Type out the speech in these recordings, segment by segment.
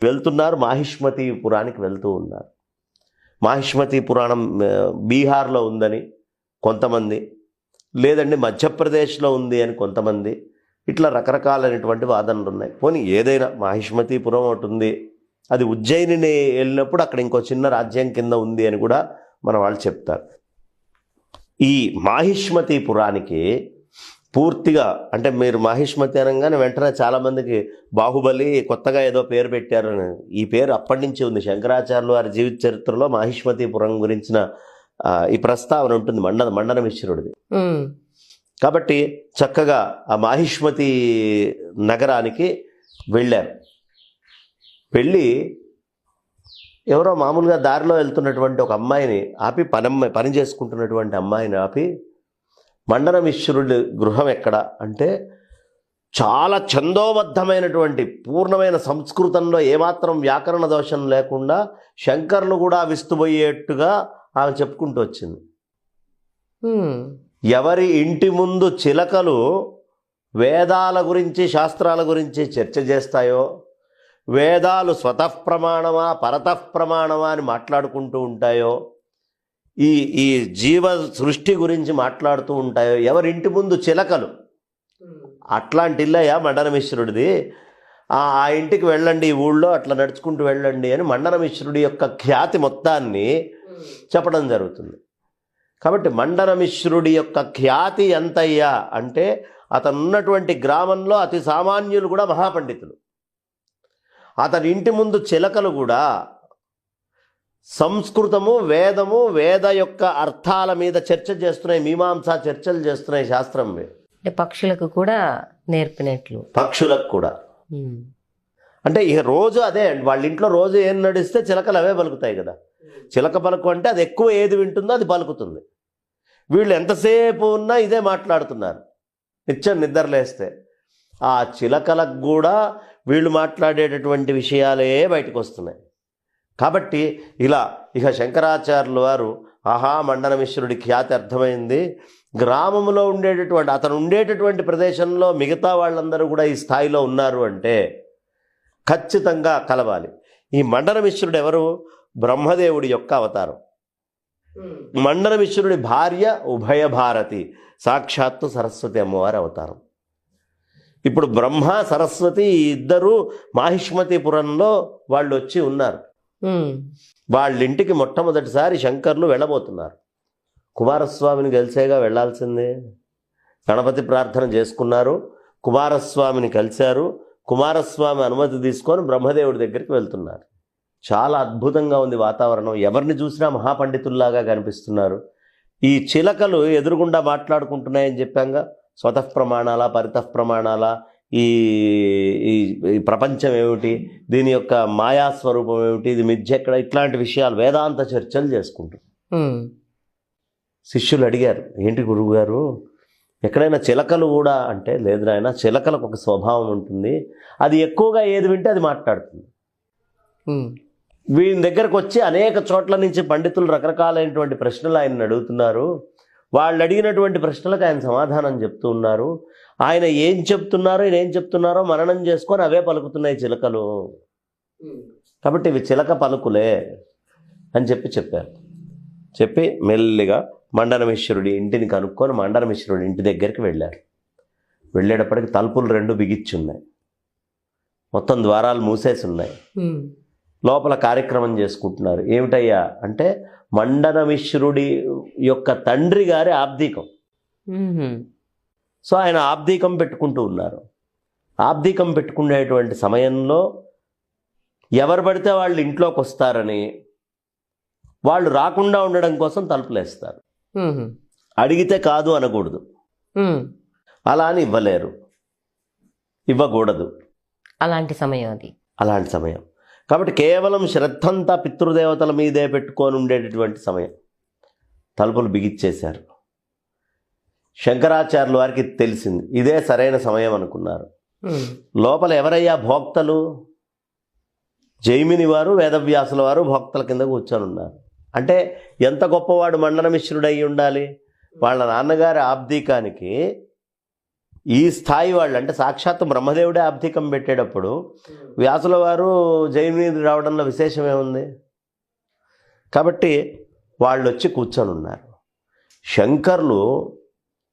వెళ్తున్నారు, మాహిష్మతిపురానికి వెళ్తూ ఉన్నారు. మాహిష్మతి పురాణం బీహార్లో ఉందని కొంతమంది, లేదండి మధ్యప్రదేశ్లో ఉంది అని కొంతమంది, ఇట్లా రకరకాలైనటువంటి వాదనలు ఉన్నాయి. పోనీ ఏదైనా మాహిష్మతిపురం ఒకటి ఉంది, అది ఉజ్జయిని వెళ్ళినప్పుడు అక్కడ ఇంకో చిన్న రాజ్యం కింద ఉంది అని కూడా మన వాళ్ళు చెప్తారు. ఈ మాహిష్మతిపురానికి పూర్తిగా అంటే మీరు మాహిష్మతి అనగానే వెంటనే చాలామందికి బాహుబలి కొత్తగా ఏదో పేరు పెట్టారు అని, ఈ పేరు అప్పటి నుంచి ఉంది. శంకరాచార్యులు వారి జీవిత చరిత్రలో మాహిష్మతిపురం గురించిన ఈ ప్రస్తావన ఉంటుంది మండన మిశ్రుడిది. కాబట్టి చక్కగా ఆ మాహిష్మతి నగరానికి వెళ్ళారు. వెళ్ళి ఎవరో మామూలుగా దారిలో వెళ్తున్నటువంటి ఒక అమ్మాయిని ఆపి, పని చేసుకుంటున్నటువంటి అమ్మాయిని ఆపి, మండన మిశ్రుడి గృహం ఎక్కడ అంటే చాలా ఛందోబద్ధమైనటువంటి పూర్ణమైన సంస్కృతంలో ఏమాత్రం వ్యాకరణ దోషం లేకుండా శంకర్లు కూడా విస్తుపోయేట్టుగా ఆమె చెప్పుకుంటూ వచ్చింది. ఎవరి ఇంటి ముందు చిలకలు వేదాల గురించి శాస్త్రాల గురించి చర్చ చేస్తాయో, వేదాలు స్వతః ప్రమాణమా పరతః ప్రమాణమా అని మాట్లాడుకుంటూ ఉంటాయో, ఈ జీవ సృష్టి గురించి మాట్లాడుతూ ఉంటాయో, ఎవరింటి ముందు చిలకలు, అట్లాంటి ఇల్లయ్యా మండన మిశ్రుడిది, ఆ ఇంటికి వెళ్ళండి, ఈ ఊళ్ళో అట్లా నడుచుకుంటూ వెళ్ళండి అని మండన మిశ్రుడి యొక్క ఖ్యాతి మొత్తాన్ని చెప్పడం జరుగుతుంది. కాబట్టి మండన మిశ్రుడి యొక్క ఖ్యాతి ఎంతయ్యా అంటే అతను ఉన్నటువంటి గ్రామంలో అతి సామాన్యులు కూడా మహాపండితులు. అతని ఇంటి ముందు చిలకలు కూడా సంస్కృతము వేదము వేద యొక్క అర్థాల మీద చర్చ చేస్తున్నాయి, మీమాంసా చర్చలు చేస్తున్నాయి శాస్త్రం. పక్షులకు కూడా నేర్పినట్లు, పక్షులకు కూడా అంటే ఇక రోజు అదే వాళ్ళ ఇంట్లో రోజు ఏం నడిస్తే చిలకలు అవే పలుకుతాయి కదా. చిలక పలుకు అంటే అది ఎక్కువ ఏది వింటుందో అది పలుకుతుంది. వీళ్ళు ఎంతసేపు ఉన్నా ఇదే మాట్లాడుతున్నారు, నిత్యం నిద్రలేస్తే. ఆ చిలకలకు కూడా వీళ్ళు మాట్లాడేటటువంటి విషయాలే బయటకు వస్తున్నాయి. కాబట్టి ఇలా ఇక శంకరాచార్యుల వారు ఆహా మండన మిశ్రుడి ఖ్యాతి అర్థమైంది, గ్రామంలో ఉండేటటువంటి అతను ఉండేటటువంటి ప్రదేశంలో మిగతా వాళ్ళందరూ కూడా ఈ స్థాయిలో ఉన్నారు అంటే ఖచ్చితంగా కలవాలి. ఈ మండన మిశ్రుడు ఎవరు? బ్రహ్మదేవుడి యొక్క అవతారం. మండన మిశ్రుడి భార్య ఉభయ భారతి, సాక్షాత్తు సరస్వతి అమ్మవారి అవతారం. ఇప్పుడు బ్రహ్మ సరస్వతి ఇద్దరు మాహిష్మతిపురంలో వాళ్ళు వచ్చి ఉన్నారు. వాళ్ళింటికి మొట్టమొదటిసారి శంకర్లు వెళ్ళబోతున్నారు. కుమారస్వామిని కలిసేగా వెళ్ళాల్సిందే. గణపతి ప్రార్థన చేసుకున్నారు, కుమారస్వామిని కలిశారు, కుమారస్వామి అనుమతి తీసుకొని బ్రహ్మదేవుడి దగ్గరికి వెళ్తున్నారు. చాలా అద్భుతంగా ఉంది వాతావరణం, ఎవరిని చూసినా మహాపండితుల్లాగా కనిపిస్తున్నారు. ఈ చిలకలు ఎదురుగుండా మాట్లాడుకుంటున్నాయని చెప్పాంగా, స్వతః ప్రమాణాల పరితః ప్రమాణాల, ఈ ప్రపంచం ఏమిటి, దీని యొక్క మాయాస్వరూపం ఏమిటి, ఇది మిథ్య ఎక్కడ, ఇట్లాంటి విషయాలు వేదాంత చర్చలు చేసుకుంటారు. శిష్యులు అడిగారు, ఏంటి గురువు గారు ఎక్కడైనా చిలకలు కూడా అంటే, లేదు నాయన, చిలకలకు ఒక స్వభావం ఉంటుంది, అది ఎక్కువగా ఏది వింటే అది మాట్లాడుతుంది. వీని దగ్గరకు వచ్చి అనేక చోట్ల నుంచి పండితులు రకరకాలైనటువంటి ప్రశ్నలు ఆయన అడుగుతున్నారు. వాళ్ళు అడిగినటువంటి ప్రశ్నలకు ఆయన సమాధానం చెప్తూ ఉన్నారు. ఆయన ఏం చెప్తున్నారో ఈయన ఏం చెప్తున్నారో మననం చేసుకొని అవే పలుకుతున్నాయి చిలకలు. కాబట్టి ఇవి చిలక పలుకులే అని చెప్పారు. చెప్పి మెల్లిగా మండన మిశ్రుడి ఇంటిని కనుక్కొని మండన మిశ్రుడి ఇంటి దగ్గరికి వెళ్ళారు. వెళ్ళేటప్పటికి తలుపులు 2 బిగిచ్చున్నాయి, మొత్తం ద్వారాలు మూసేసి ఉన్నాయి. లోపల కార్యక్రమం చేసుకుంటున్నారు. ఏమిటయ్యా అంటే మండన మిశ్రుడి యొక్క తండ్రి గారి ఆబ్దీకం. సో ఆయన ఆబ్దీకం పెట్టుకుంటూ ఉన్నారు. ఆబ్దీకం పెట్టుకునేటువంటి సమయంలో ఎవరు పడితే వాళ్ళు ఇంట్లోకి వస్తారని వాళ్ళు రాకుండా ఉండడం కోసం తలుపులేస్తారు. అడిగితే కాదు అనకూడదు, అలా అని ఇవ్వలేరు, ఇవ్వకూడదు. అలాంటి సమయం అది, అలాంటి సమయం. కాబట్టి కేవలం శ్రద్ధంతా పితృదేవతల మీదే పెట్టుకొని ఉండేటటువంటి సమయం. తలుపులు బిగిచ్చేశారు. శంకరాచార్యుల వారికి తెలిసింది, ఇదే సరైన సమయం అనుకున్నారు. లోపల ఎవరయ్యా భోక్తలు? జైమిని వారు వేదవ్యాసుల వారు భోక్తల కింద కూర్చొని ఉన్నారు. అంటే ఎంత గొప్పవాడు మండన మిశ్రుడు అయి ఉండాలి. వాళ్ళ నాన్నగారి ఆబ్దీకానికి ఈ స్థాయి వాళ్ళు అంటే సాక్షాత్ బ్రహ్మదేవుడే అబ్ధికం పెట్టేటప్పుడు వ్యాసుల వారు జైమిని రావడంలో విశేషం ఏముంది? కాబట్టి వాళ్ళు వచ్చి కూర్చొని ఉన్నారు. శంకర్లు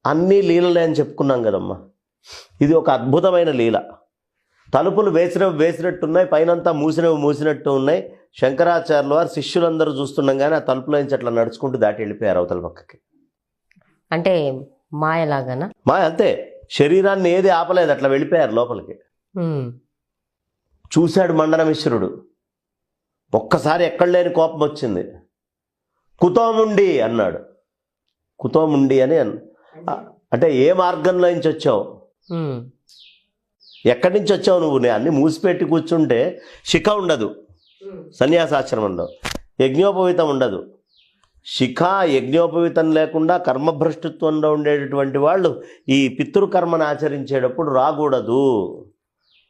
అన్నీ లీలలే అని చెప్పుకున్నాం కదమ్మా. ఇది ఒక అద్భుతమైన లీల. తలుపులు వేసినట్టున్నాయి, పైనంతా మూసినట్టు ఉన్నాయి. శంకరాచార్యుల వారు శిష్యులందరూ చూస్తున్నాం కానీ ఆ తలుపులో నుంచి అట్లా నడుచుకుంటూ దాటి వెళ్ళిపోయారు అవతల పక్కకి. అంటే మాయలాగానా? అంతే, శరీరాన్ని ఏది ఆపలేదు, అట్లా వెళ్ళిపోయారు లోపలికి. చూశాడు మండనమిశ్రుడు. ఒక్కసారి ఎక్కడ లేని కోపం వచ్చింది. కుతోముండి అన్నాడు. కుతోముండి అని అంటే ఏ మార్గంలో నుంచి వచ్చావు, ఎక్కడి నుంచి వచ్చావు నువ్వు? నేను అన్ని మూసిపెట్టి కూర్చుంటే శిఖ ఉండదు సన్యాసాశ్రమంలో, యజ్ఞోపవీతం ఉండదు. శిఖ యజ్ఞోపవీతం లేకుండా కర్మభ్రష్టుత్వంలో ఉండేటటువంటి వాళ్ళు ఈ పితృకర్మను ఆచరించేటప్పుడు రాకూడదు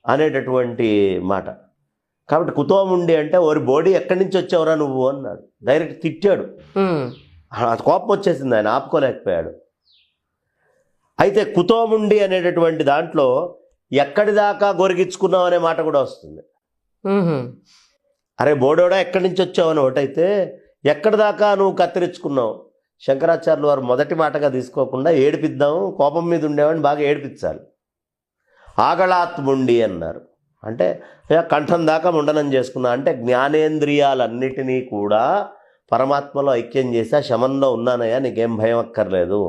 అనేటటువంటి మాట. కాబట్టి కుతోముండి అంటే ఓరి బోడీ ఎక్కడి నుంచి వచ్చావురా నువ్వు అన్నాడు. డైరెక్ట్ తిట్టాడు. కోపం వచ్చేసింది, ఆయన ఆపుకోలేకపోయాడు. అయితే కుతోముండి అనేటటువంటి దాంట్లో ఎక్కడి దాకా గొరిగించుకున్నావు అనే మాట కూడా వస్తుంది. అరే బోడోడా ఎక్కడి నుంచి వచ్చావు అని ఒకటైతే, ఎక్కడి దాకా నువ్వు కత్తిరించుకున్నావు. శంకరాచార్యులు వారు మొదటి మాటగా తీసుకోకుండా ఏడిపిద్దాము, కోపం మీద ఉండేవాడిని బాగా ఏడిపించాలి. ఆగళాత్ముండి అన్నారు. అంటే కంఠం దాకా ముండనం చేసుకున్నా అంటే జ్ఞానేంద్రియాలన్నిటినీ కూడా పరమాత్మలో ఐక్యం చేసి శమంలో ఉన్నానయ్యా, నీకేం భయం అక్కర్లేదు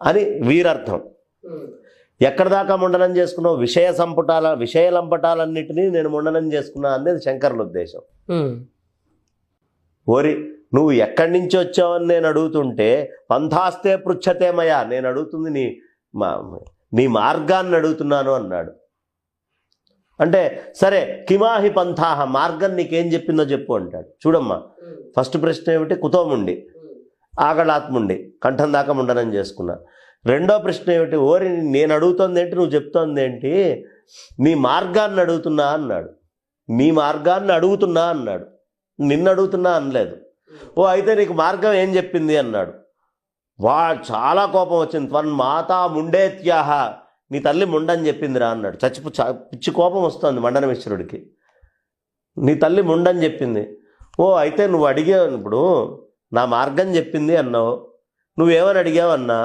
అని వీరర్థం. ఎక్కడి దాకా ముండనం చేసుకున్నావు? విషయలంపటాలన్నిటినీ నేను ముండనం చేసుకున్నా అనేది శంకరుల ఉద్దేశం. ఓరి నువ్వు ఎక్కడి నుంచి వచ్చావని నేను అడుగుతుంటే పంథాస్తే పృచ్ఛతేమయా, నేను అడుగుతుంది నీ మార్గాన్ని అడుగుతున్నాను అన్నాడు. అంటే సరే కిమాహి పంథాహ, మార్గం నీకేం చెప్పిందో చెప్పు అంటాడు. చూడమ్మా, ఫస్ట్ ప్రశ్న ఏమిటి? కుతోముండి, ఆగళాత్ముండి, కంఠం దాకా ముండనం చేసుకున్నా. రెండో ప్రశ్న ఏమిటి? ఓరి నేను అడుగుతోంది ఏంటి, నువ్వు చెప్తోంది ఏంటి? నీ మార్గాన్ని అడుగుతున్నా అన్నాడు. నీ మార్గాన్ని అడుగుతున్నా అన్నాడు, నిన్ను అడుగుతున్నా అనలేదు. ఓ అయితే నీకు మార్గం ఏం చెప్పింది అన్నాడు. చాలా కోపం వచ్చింది. త్వన్ మాతా ముండేత్యాహ, నీ తల్లి ముండని చెప్పిందిరా అన్నాడు. పిచ్చి కోపం వస్తుంది మండనమిశ్రుడికి. నీ తల్లి ముండని చెప్పింది. ఓ అయితే నువ్వు అడిగావు, ఇప్పుడు నా మార్గం చెప్పింది అన్నావు, నువ్వేమని అడిగావు అన్నా,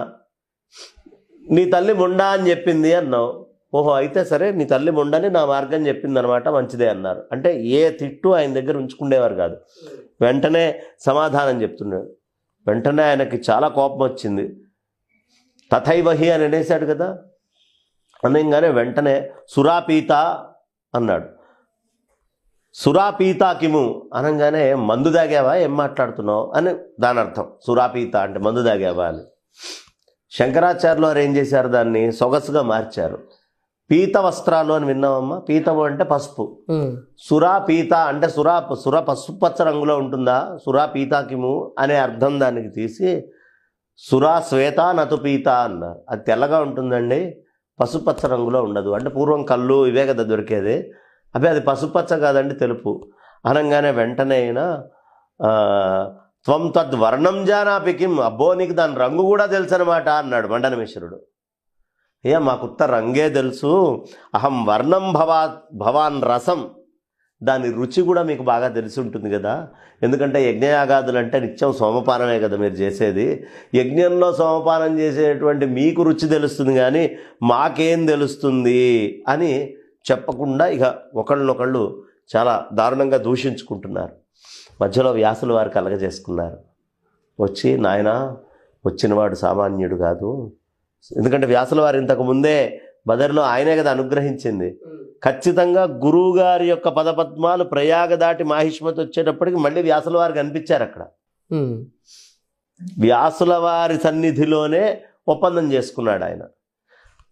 నీ తల్లి ముండా అని చెప్పింది అన్నావు. ఓహో అయితే సరే, నీ తల్లి ముండని నా మార్గం చెప్పింది అనమాట, మంచిదే అన్నారు. అంటే ఏ తిట్టు ఆయన దగ్గర ఉంచుకునేవారు కాదు, వెంటనే సమాధానం చెప్తున్నాడు. వెంటనే ఆయనకి చాలా కోపం వచ్చింది. తథైవహి అని అనేసాడు కదా, అనగానే వెంటనే సురాపీత అన్నాడు. సురాపీత కిము అనగానే మందు దాగావా, ఏం మాట్లాడుతున్నావు అని దాని అర్థం. సురాపీత అంటే మందు దాగావా అని. శంకరాచార్యులు వారు ఏం చేశారు, దాన్ని సొగసుగా మార్చారు. పీత వస్త్రాలు అని విన్నామమ్మా. పీతము అంటే పసుపు, సురా పీత అంటే సుర పసుపచ్చ రంగులో ఉంటుందా, సురా పీతాకిము అనే అర్థం దానికి తీసి సురా శ్వేత నతు పీత అన్నారు. అది తెల్లగా ఉంటుందండి, పసుపచ్చ రంగులో ఉండదు. అంటే పూర్వం కళ్ళు ఇవే కదా దొరికేది, అది పసుపచ్చ కాదండి, తెలుపు అనగానే వెంటనే అయినా త్వం తద్వర్ణం జానాపి కిం, అబ్బో నీకు దాని రంగు కూడా తెలుసు అనమాట అన్నాడు మండనమిశ్రుడు. మాకుత్త రంగే తెలుసు, అహం వర్ణం భవాన్ రసం, దాని రుచి కూడా మీకు బాగా తెలిసి ఉంటుంది కదా. ఎందుకంటే యజ్ఞయాగాదులు అంటే నిత్యం సోమపానమే కదా మీరు చేసేది. యజ్ఞంలో సోమపానం చేసేటువంటి మీకు రుచి తెలుస్తుంది కానీ మాకేం తెలుస్తుంది అని చెప్పకుండా ఇక ఒకళ్ళనొకళ్ళు చాలా దారుణంగా దూషించుకుంటున్నారు. మధ్యలో వ్యాసుల వారు కలగజేసుకున్నారు. వచ్చి నాయన, వచ్చినవాడు సామాన్యుడు కాదు. ఎందుకంటే వ్యాసుల వారు ఇంతకు ముందే బదర్లో ఆయనే కదా అనుగ్రహించింది. ఖచ్చితంగా గురువు గారి యొక్క పదపద్మాలు ప్రయాగ దాటి మాహిష్మతి వచ్చేటప్పటికి మళ్ళీ వ్యాసుల వారికి అనిపించారు. అక్కడ వ్యాసుల వారి సన్నిధిలోనే ఒప్పందం చేసుకున్నాడు ఆయన.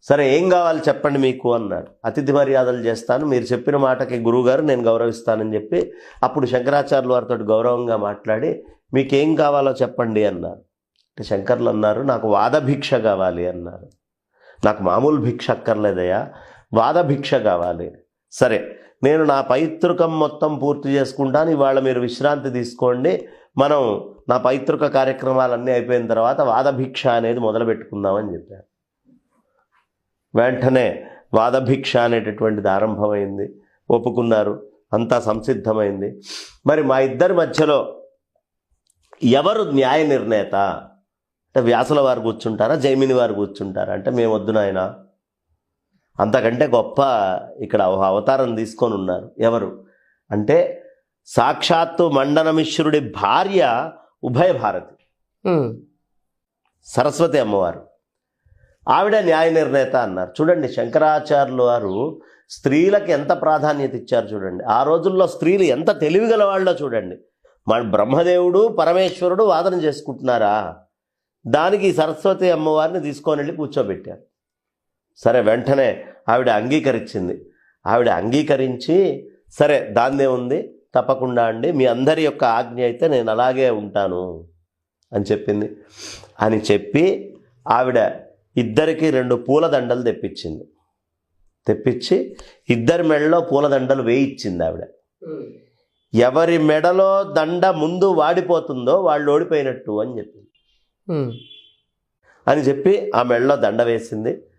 సరే ఏం కావాలి చెప్పండి మీకు అన్నాడు. అతిథి మర్యాదలు చేస్తాను, మీరు చెప్పిన మాటకి గురువుగారు నేను గౌరవిస్తానని చెప్పి అప్పుడు శంకరాచార్యుల వారితో గౌరవంగా మాట్లాడి మీకేం కావాలో చెప్పండి అన్నారు. శంకర్లు అన్నారు, నాకు వాదభిక్ష కావాలి అన్నారు. నాకు మామూలు భిక్ష అక్కర్లేదయ్యా, వాదభిక్ష కావాలి. సరే, నేను నా పైతృకం మొత్తం పూర్తి చేసుకుంటాను, ఇవాళ మీరు విశ్రాంతి తీసుకోండి, మనం నా పైతృక కార్యక్రమాలన్నీ అయిపోయిన తర్వాత వాదభిక్ష అనేది మొదలు పెట్టుకుందామని చెప్పారు. వెంటనే వాదభిక్ష అనేటటువంటిది ఆరంభమైంది. ఒప్పుకున్నారు, అంతా సంసిద్ధమైంది. మరి మా ఇద్దరి మధ్యలో ఎవరు న్యాయ నిర్ణేత అంటే వ్యాసుల వారు కూర్చుంటారా, జైమిని వారు కూర్చుంటారా అంటే మేము వద్దు నాయన, అంతకంటే గొప్ప ఇక్కడ అవతారం తీసుకొని ఉన్నారు. ఎవరు అంటే సాక్షాత్తు మండనమిశ్రుడి భార్య ఉభయ భారతి ఉమ్, సరస్వతి అమ్మవారు, ఆవిడ న్యాయ నిర్ణేత అన్నారు. చూడండి శంకరాచార్యులు వారు స్త్రీలకు ఎంత ప్రాధాన్యత ఇచ్చారు చూడండి. ఆ రోజుల్లో స్త్రీలు ఎంత తెలివిగల వాళ్ళో చూడండి. మన బ్రహ్మదేవుడు పరమేశ్వరుడు వాదన చేసుకుంటున్నారా, దానికి సరస్వతి అమ్మవారిని తీసుకొని వెళ్ళి కూర్చోబెట్టారు. సరే వెంటనే ఆవిడ అంగీకరించింది. ఆవిడ అంగీకరించి సరే దాన్నే ఉంది, తప్పకుండా అండి, మీ అందరి యొక్క ఆజ్ఞ అయితే నేను అలాగే ఉంటాను అని చెప్పింది. అని చెప్పి ఆవిడ ఇద్దరికి 2 పూలదండలు తెప్పించింది. తెప్పించి ఇద్దరి మెడలో పూలదండలు వేయించింది ఆవిడ. ఎవరి మెడలో దండ ముందు వాడిపోతుందో వాళ్ళు ఓడిపోయినట్టు అని చెప్పింది. ఉమ్. అని చెప్పి ఆ మెడలో దండ వేసింది.